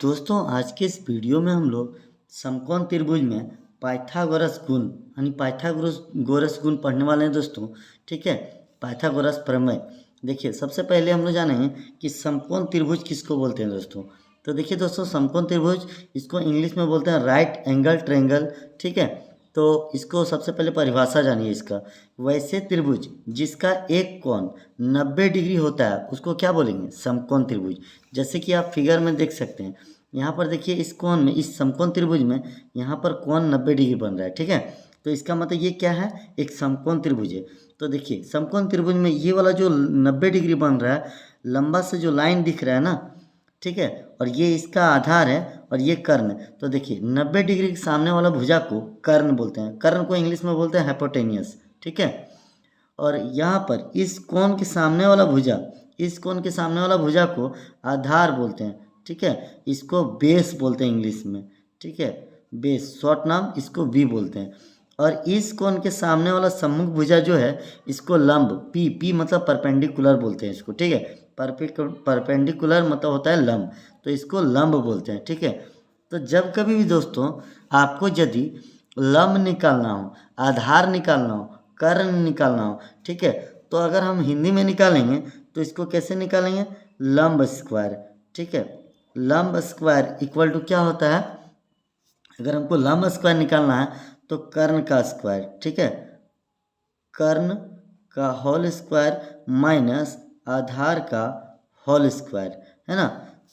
दोस्तों आज के इस वीडियो में हम लोग समकोण त्रिभुज में पाइथागोरस गुण यानी पाइथागोरस गुण पढ़ने वाले हैं दोस्तों। ठीक है, पाइथागोरस प्रमेय। देखिए सबसे पहले हम लोग जाने हैं कि समकोण त्रिभुज किसको बोलते हैं दोस्तों। तो देखिए दोस्तों, समकोण त्रिभुज इसको इंग्लिश में बोलते हैं राइट एंगल ट्रायंगल। ठीक है, तो इसको सबसे पहले परिभाषा जानिए इसका। वैसे त्रिभुज जिसका एक कोण 90 डिग्री होता है उसको क्या बोलेंगे? समकोण त्रिभुज। जैसे कि आप फिगर में देख सकते हैं, यहाँ पर देखिए इस कोण में, इस समकोण त्रिभुज में यहाँ पर कोण 90 डिग्री बन रहा है। ठीक है, तो इसका मतलब ये क्या है? एक समकोण त्रिभुज है। तो देखिए समकोण त्रिभुज में ये वाला जो 90 डिग्री बन रहा है, लंबा से जो लाइन दिख रहा है ना, ठीक है, और ये इसका आधार है और ये कर्ण। तो देखिए 90 डिग्री के सामने वाला भुजा को कर्ण बोलते हैं। कर्ण को इंग्लिश में बोलते हैं हाइपोटेनियस। ठीक है, और यहाँ पर इस कोण के सामने वाला भुजा, इस कोण के सामने वाला भुजा को आधार बोलते हैं। ठीक है, इसको बेस बोलते हैं इंग्लिश में। ठीक है, बेस, शॉर्ट नाम इसको बी बोलते हैं। और इस कोण के सामने वाला सम्मुख भुजा जो है इसको लंब, पी मतलब परपेंडिकुलर बोलते हैं इसको। ठीक है, परपेंडिकुलर मतलब होता है लंब, तो इसको लंब बोलते हैं। ठीक है, तो जब कभी भी दोस्तों आपको यदि लंब निकालना हो, आधार निकालना हो, कर्ण निकालना हो, ठीक है, तो अगर हम हिंदी में निकालेंगे तो इसको कैसे निकालेंगे? लंब स्क्वायर। ठीक है, लंब स्क्वायर इक्वल टू क्या होता है? अगर हमको लंब स्क्वायर निकालना है तो कर्ण का स्क्वायर। ठीक है, कर्ण का होल स्क्वायर माइनस आधार का होल स्क्वायर, है ना।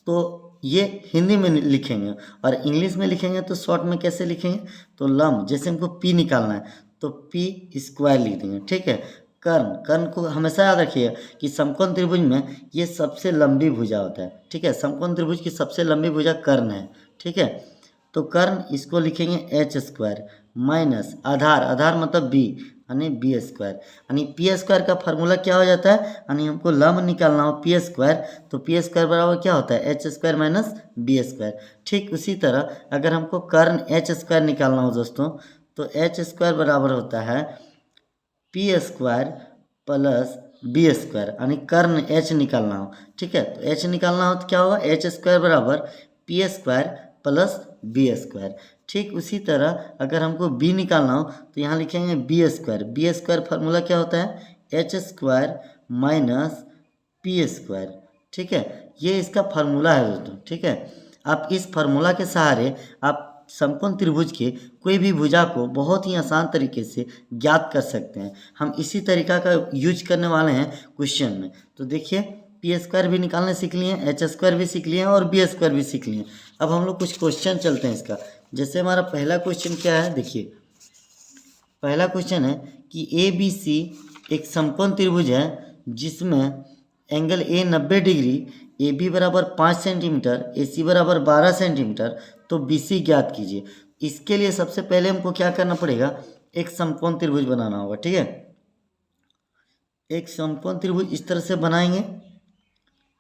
तो ये हिंदी में लिखेंगे, और इंग्लिश में लिखेंगे तो शॉर्ट में कैसे लिखेंगे? तो लंब, जैसे हमको पी निकालना है तो पी स्क्वायर लिख देंगे। ठीक है, कर्ण, कर्ण को हमेशा याद रखिए कि समकोण त्रिभुज में ये सबसे लंबी भुजा होता है। ठीक है, समकोण त्रिभुज की सबसे लंबी भुजा कर्ण है। ठीक है, तो कर्ण इसको लिखेंगे एच स्क्वायर माइनस आधार, आधार मतलब बी, यानी बी स्क्वायर। यानी पी स्क्वायर का फार्मूला क्या हो जाता है? यानी हमको लंब निकालना हो पी स्क्वायर, तो पी स्क्वायर बराबर क्या होता है? H square minus B square. ठीक उसी तरह अगर हमको कर्ण एच स्क्वायर निकालना हो दोस्तों, तो एच स्क्वायर बराबर होता है P square plus B square, यानी कर्ण एच निकालना हो। ठीक है, तो एच निकालना हो तो क्या होगा? एच स्क्वायर बराबर P square plus B square. ठीक उसी तरह अगर हमको बी निकालना हो तो यहाँ लिखेंगे B square. B square formula क्या होता है? H square minus P square. ठीक है, ये इसका फार्मूला है दोस्तों। ठीक है, आप इस फार्मूला के सहारे आप समकोण त्रिभुज के कोई भी भुजा को बहुत ही आसान तरीके से ज्ञात कर सकते हैं। हम इसी तरीका का यूज करने वाले हैं क्वेश्चन में। तो देखिए पी स्क्वायर भी निकालने सीख लिए, एच स्क्वायर भी सीख लिए और बी स्क्वायर भी सीख लिए। अब हम लोग कुछ क्वेश्चन चलते हैं इसका। जैसे हमारा पहला क्वेश्चन क्या है, देखिए पहला क्वेश्चन है कि ए बी सी एक समकोण त्रिभुज है जिसमें एंगल ए 90 डिग्री, ए बी बराबर 5 सेंटीमीटर, ए सी बराबर 12 सेंटीमीटर, तो बी सी ज्ञात कीजिए। इसके लिए सबसे पहले हमको क्या करना पड़ेगा? एक समकोण त्रिभुज बनाना होगा। ठीक है, एक समकोण त्रिभुज इस तरह से बनाएंगे।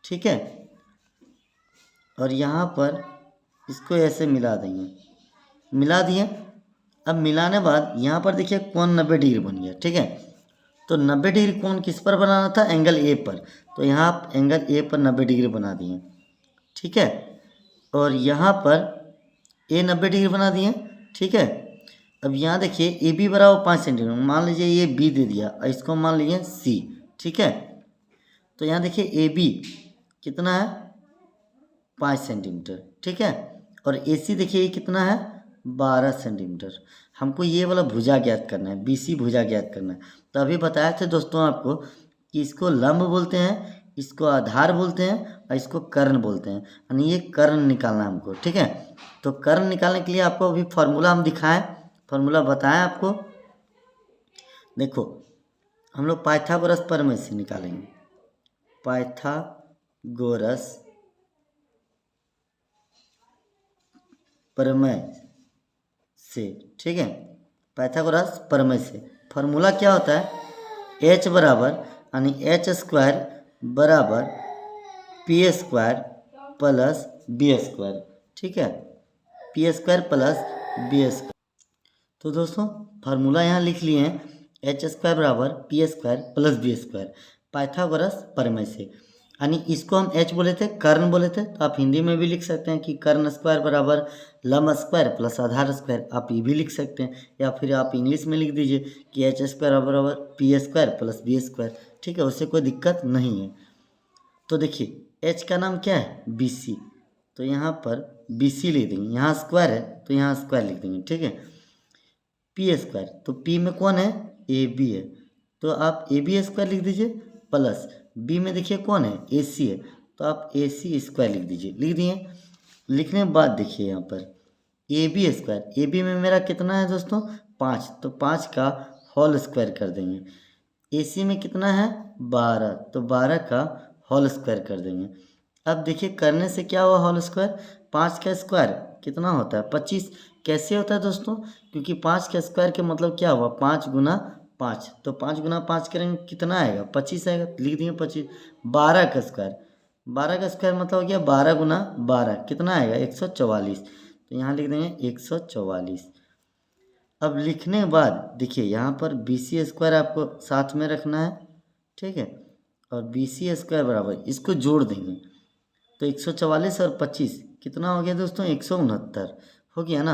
ठीक है, और यहाँ पर इसको ऐसे मिला देंगे, मिला दिए। अब मिलाने बाद यहाँ पर देखिए कोण 90 डिग्री बन गया। ठीक है, तो 90 डिग्री कोण किस पर बनाना था? एंगल ए पर। तो यहाँ आप एंगल ए पर 90 डिग्री बना दिए। ठीक है, और यहाँ पर ए 90 डिग्री बना दिए। ठीक है, अब यहाँ देखिए ए बी बराबर 5 सेंटीमीटर, मान लीजिए ये बी दे दिया और इसको मान लीजिए सी। ठीक है, तो यहाँ देखिए ए बी कितना है? 5 सेंटीमीटर। ठीक है, और ए सी देखिए ये कितना है? 12 सेंटीमीटर। हमको ये वाला भुजा ज्ञात करना है, बी सी भुजा ज्ञात करना है। तो अभी बताया थे दोस्तों आपको कि इसको लंब बोलते हैं, इसको आधार बोलते हैं और इसको कर्ण बोलते हैं, यानी ये कर्ण निकालना है हमको। ठीक है, तो कर्ण निकालने के लिए आपको अभी फार्मूला हम दिखाएं, फार्मूला बताएं आपको। देखो हम लोग पाइथागोरस प्रमेय से निकालेंगे, पाइथागोरस प्रमेय से। ठीक है, पाइथागोरस प्रमेय से फार्मूला क्या होता है? एच बराबर, यानी एच स्क्वायर बराबर P square plus B square. ठीक है, P square plus B square. तो दोस्तों फार्मूला यहाँ लिख लिए हैं, एच स्क्वायर बराबर P square plus B square, Pythagoras प्रमेय से। यानी इसको हम एच बोले थे, कर्ण बोले थे, तो आप हिंदी में भी लिख सकते हैं कि कर्ण स्क्वायर बराबर लंब स्क्वायर प्लस आधार स्क्वायर, आप ये भी लिख सकते हैं। या फिर आप इंग्लिश में लिख दीजिए कि एच स्क्वायर बराबर P square plus B square, ठीक है, उससे कोई दिक्कत नहीं है। तो देखिए एच का नाम क्या है, बी सी, तो यहाँ पर बी सी लिख देंगे, यहाँ स्क्वायर है तो यहाँ स्क्वायर लिख देंगे, ठीक है। पी स्क्वायर, तो पी में कौन है, ए बी है, तो आप ए बी स्क्वायर लिख दीजिए, प्लस बी में देखिए कौन है, ए सी है, तो आप ए सी स्क्वायर लिख दीजिए। लिख दिए। लिखने के बाद देखिए यहाँ पर A B square, A B में मेरा कितना है दोस्तों, 5, तो 5 का होल स्क्वायर कर देंगे। ए सी में कितना है, 12, तो 12 का होल स्क्वायर कर देंगे। अब देखिए करने से क्या हुआ, होल स्क्वायर, 5 का स्क्वायर कितना होता है, 25। कैसे होता है दोस्तों, क्योंकि 5 का स्क्वायर के मतलब क्या हुआ, 5 गुना 5, तो 5 गुना 5 करेंगे कितना आएगा, 25 आएगा, लिख दिए 25। 12 का स्क्वायर, 12 का स्क्वायर मतलब हो गया 12 गुना 12 कितना आएगा, 144, तो यहाँ लिख देंगे 144। अब लिखने के बाद देखिए यहाँ पर बी सी स्क्वायर आपको साथ में रखना है, ठीक है, और बी सी स्क्वायर बराबर इसको जोड़ देंगे, तो 144 और 25 कितना हो गया दोस्तों, 169 हो गया ना।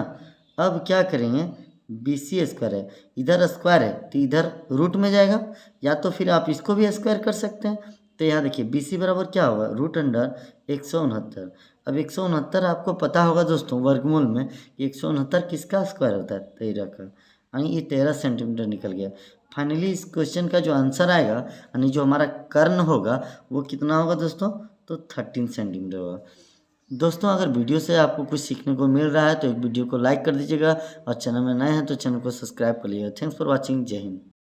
अब क्या करेंगे, बी सी स्क्वायर है, इधर स्क्वायर है तो इधर रूट में जाएगा, या तो फिर आप इसको भी स्क्वायर कर सकते हैं। तो यहाँ देखिए बी सी बराबर क्या होगा, रूट अंडर 169। अब 169 आपको पता होगा दोस्तों वर्गमूल में, 169 किसका स्क्वायर होता है, 13 का, यानी ये 13 सेंटीमीटर निकल गया। फाइनली इस क्वेश्चन का जो आंसर आएगा यानी जो हमारा कर्ण होगा वो कितना होगा दोस्तों, तो 13 सेंटीमीटर होगा। दोस्तों अगर वीडियो से आपको कुछ सीखने को मिल रहा है तो एक वीडियो को लाइक कर दीजिएगा, और चैनल में नए हैं तो चैनल को सब्सक्राइब कर लीजिएगा। थैंक्स फॉर वॉचिंग, जय हिंद।